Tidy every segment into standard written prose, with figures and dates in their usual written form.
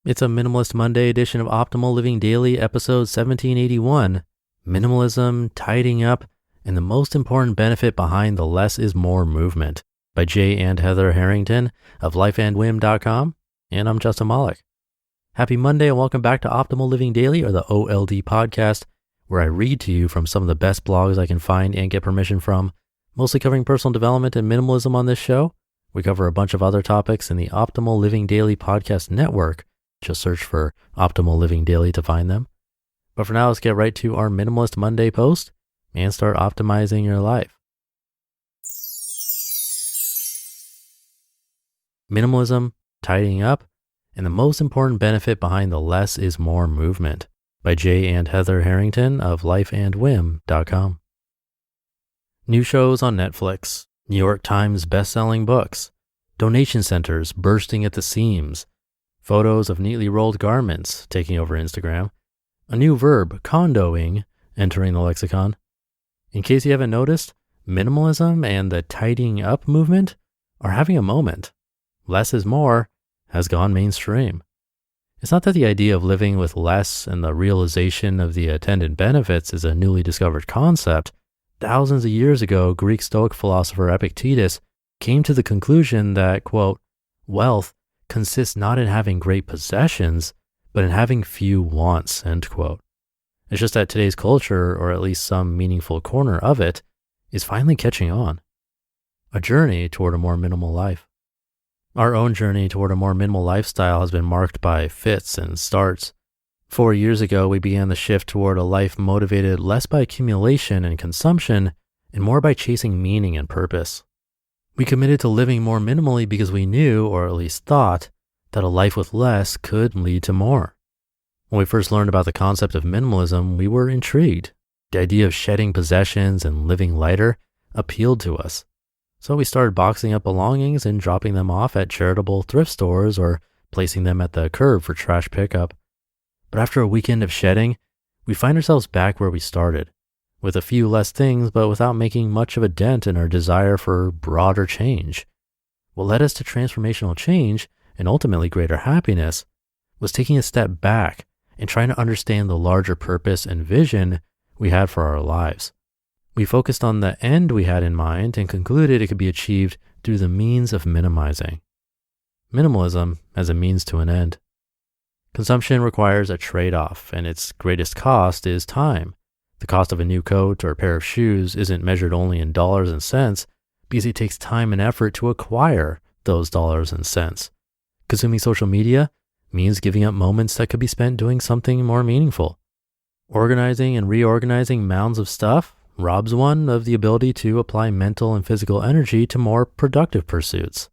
It's a Minimalist Monday edition of Optimal Living Daily, episode 1781, Minimalism, Tidying Up, and the Most Important Benefit Behind the Less is More movement by Jay and Heather Harrington of lifeandwhim.com, and I'm Justin Malik. Happy Monday and welcome back to Optimal Living Daily, or the OLD podcast, where I read to you from some of the best blogs I can find and get permission from, mostly covering personal development and minimalism on this show. We cover a bunch of other topics in the Optimal Living Daily podcast network. Just search for Optimal Living Daily to find them. But for now, let's get right to our Minimalist Monday post and start optimizing your life. Minimalism, Tidying Up, and the Most Important Benefit Behind the Less is More movement by Jay and Heather Harrington of lifeandwhim.com. New shows on Netflix, New York Times best-selling books, donation centers bursting at the seams, photos of neatly rolled garments taking over Instagram, a new verb, condoing, entering the lexicon. In case you haven't noticed, minimalism and the tidying up movement are having a moment. Less is more has gone mainstream. It's not that the idea of living with less and the realization of the attendant benefits is a newly discovered concept. Thousands of years ago, Greek Stoic philosopher Epictetus came to the conclusion that, quote, wealth consists not in having great possessions, but in having few wants, end quote. It's just that today's culture, or at least some meaningful corner of it, is finally catching on. A journey toward a more minimal life. Our own journey toward a more minimal lifestyle has been marked by fits and starts. 4 years ago, we began the shift toward a life motivated less by accumulation and consumption and more by chasing meaning and purpose. We committed to living more minimally because we knew, or at least thought, that a life with less could lead to more. When we first learned about the concept of minimalism, we were intrigued. The idea of shedding possessions and living lighter appealed to us. So we started boxing up belongings and dropping them off at charitable thrift stores or placing them at the curb for trash pickup. But after a weekend of shedding, we find ourselves back where we started, with a few less things, but without making much of a dent in our desire for broader change. What led us to transformational change, and ultimately greater happiness, was taking a step back and trying to understand the larger purpose and vision we had for our lives. We focused on the end we had in mind and concluded it could be achieved through the means of minimizing. Minimalism as a means to an end. Consumption requires a trade-off, and its greatest cost is time. The cost of a new coat or a pair of shoes isn't measured only in dollars and cents because it takes time and effort to acquire those dollars and cents. Consuming social media means giving up moments that could be spent doing something more meaningful. Organizing and reorganizing mounds of stuff robs one of the ability to apply mental and physical energy to more productive pursuits.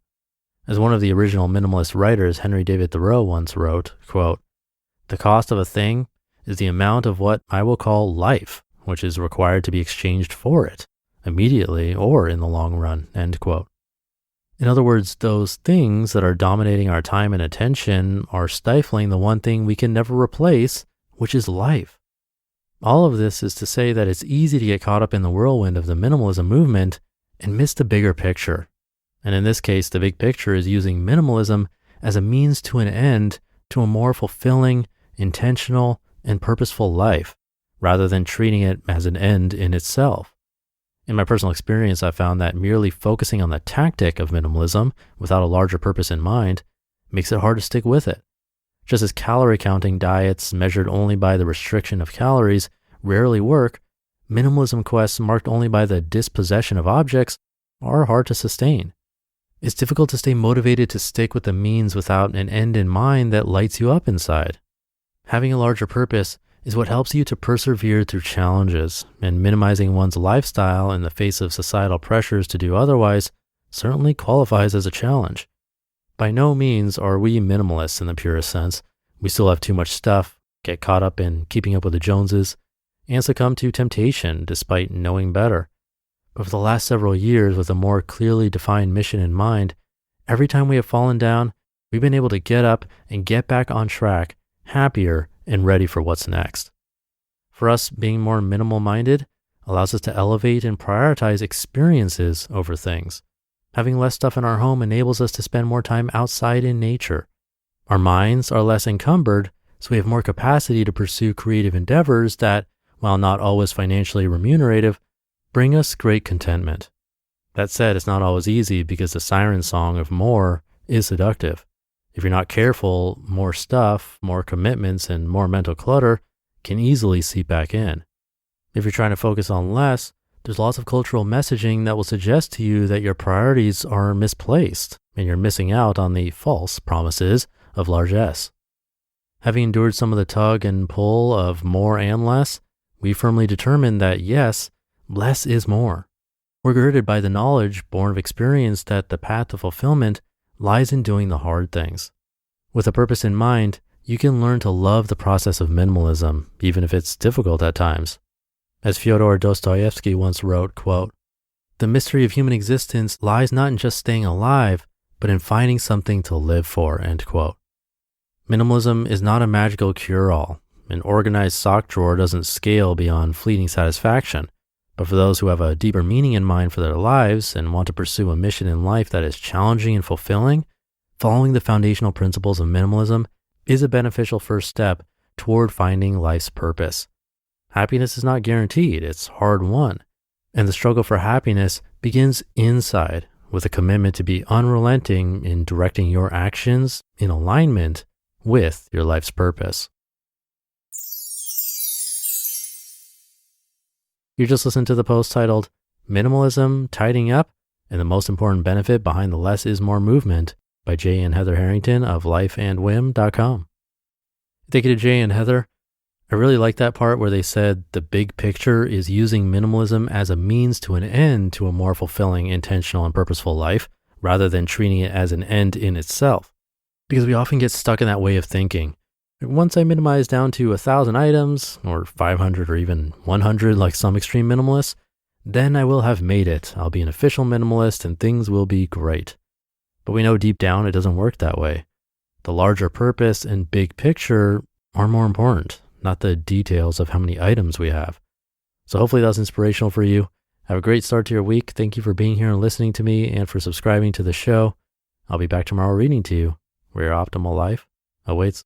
As one of the original minimalist writers, Henry David Thoreau, once wrote, quote, "The cost of a thing is the amount of what I will call life, which is required to be exchanged for it, immediately or in the long run," end quote. In other words, those things that are dominating our time and attention are stifling the one thing we can never replace, which is life. All of this is to say that it's easy to get caught up in the whirlwind of the minimalism movement and miss the bigger picture. And in this case, the big picture is using minimalism as a means to an end to a more fulfilling, intentional, and purposeful life, rather than treating it as an end in itself. In my personal experience, I found that merely focusing on the tactic of minimalism without a larger purpose in mind makes it hard to stick with it. Just as calorie counting diets measured only by the restriction of calories rarely work, minimalism quests marked only by the dispossession of objects are hard to sustain. It's difficult to stay motivated to stick with the means without an end in mind that lights you up inside. Having a larger purpose is what helps you to persevere through challenges, and minimizing one's lifestyle in the face of societal pressures to do otherwise certainly qualifies as a challenge. By no means are we minimalists in the purest sense. We still have too much stuff, get caught up in keeping up with the Joneses, and succumb to temptation despite knowing better. But for the last several years, with a more clearly defined mission in mind, every time we have fallen down, we've been able to get up and get back on track, happier and ready for what's next. For us, being more minimal-minded allows us to elevate and prioritize experiences over things. Having less stuff in our home enables us to spend more time outside in nature. Our minds are less encumbered, so we have more capacity to pursue creative endeavors that, while not always financially remunerative, bring us great contentment. That said, it's not always easy because the siren song of more is seductive. If you're not careful, more stuff, more commitments, and more mental clutter can easily seep back in. If you're trying to focus on less, there's lots of cultural messaging that will suggest to you that your priorities are misplaced and you're missing out on the false promises of largesse. Having endured some of the tug and pull of more and less, we firmly determined that yes, less is more. We're girded by the knowledge born of experience that the path to fulfillment lies in doing the hard things. With a purpose in mind, you can learn to love the process of minimalism, even if it's difficult at times. As Fyodor Dostoevsky once wrote, quote, "The mystery of human existence lies not in just staying alive, but in finding something to live for," end quote. Minimalism is not a magical cure-all. An organized sock drawer doesn't scale beyond fleeting satisfaction. But for those who have a deeper meaning in mind for their lives and want to pursue a mission in life that is challenging and fulfilling, following the foundational principles of minimalism is a beneficial first step toward finding life's purpose. Happiness is not guaranteed, it's hard-won. And the struggle for happiness begins inside with a commitment to be unrelenting in directing your actions in alignment with your life's purpose. You just listened to the post titled Minimalism, Tidying Up, and the Most Important Benefit Behind the Less is More movement by Jay and Heather Harrington of lifeandwhim.com. Thank you to Jay and Heather. I really like that part where they said the big picture is using minimalism as a means to an end to a more fulfilling, intentional, and purposeful life, rather than treating it as an end in itself. Because we often get stuck in that way of thinking. Once I minimize down to 1,000 items, or 500 or even 100 like some extreme minimalists, then I will have made it. I'll be an official minimalist and things will be great. But we know deep down it doesn't work that way. The larger purpose and big picture are more important, not the details of how many items we have. So hopefully that's inspirational for you. Have a great start to your week. Thank you for being here and listening to me and for subscribing to the show. I'll be back tomorrow reading to you where your optimal life awaits.